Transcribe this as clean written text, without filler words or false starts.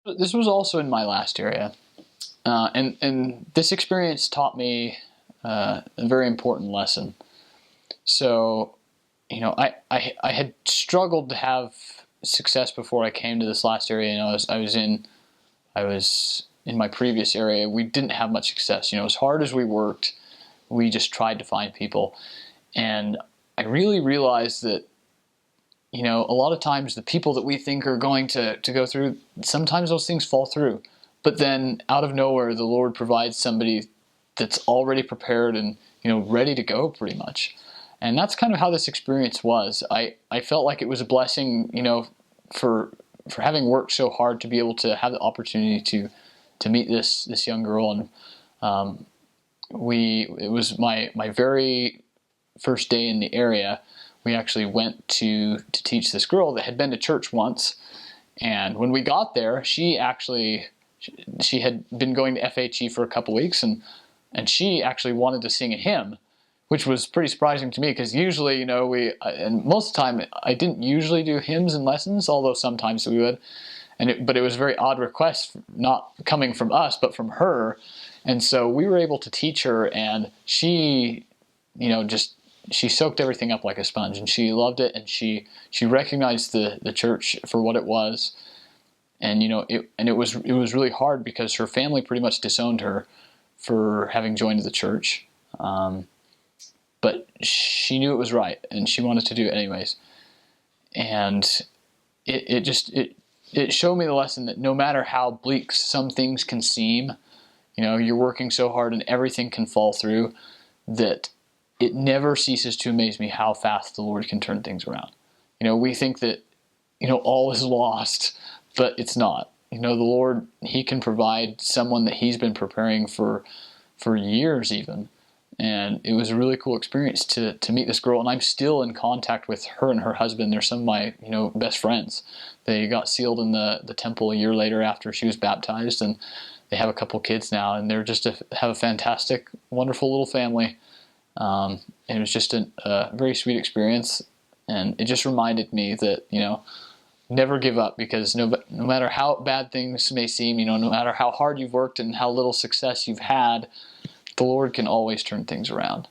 This was also in my last area, and this experience taught me a very important lesson. So, I had struggled to have success before I came to this last area. I was in my previous area. We didn't have much success. As hard as we worked, we just tried to find people, and I really realized that a lot of times the people that we think are going to go through, sometimes those things fall through. But then out of nowhere, the Lord provides somebody that's already prepared and, ready to go pretty much. And that's kind of how this experience was. I felt like it was a blessing, for having worked so hard to be able to have the opportunity to meet this young girl. And it was my very first day in the area. We actually went to teach this girl that had been to church once. And when we got there, she had been going to FHE for a couple weeks, and she actually wanted to sing a hymn, which was pretty surprising to me, because usually, and most of the time, I didn't usually do hymns in lessons, although sometimes we would. But it was a very odd request, not coming from us, but from her. And so we were able to teach her, and she, she soaked everything up like a sponge, and she loved it, and she recognized the church for what it was. And it was really hard because her family pretty much disowned her for having joined the church. But she knew it was right, and she wanted to do it anyways. And it showed me the lesson that no matter how bleak some things can seem, you're working so hard and everything can fall through, that it never ceases to amaze me how fast the Lord can turn things around. We think that, all is lost, but it's not. The Lord, He can provide someone that He's been preparing for years even. And it was a really cool experience to meet this girl, and I'm still in contact with her and her husband. They're some of my, best friends. They got sealed in the temple a year later after she was baptized, and they have a couple kids now, and they're have a fantastic, wonderful little family. And it was just a very sweet experience, and it just reminded me that, never give up, because no matter how bad things may seem, no matter how hard you've worked and how little success you've had, the Lord can always turn things around.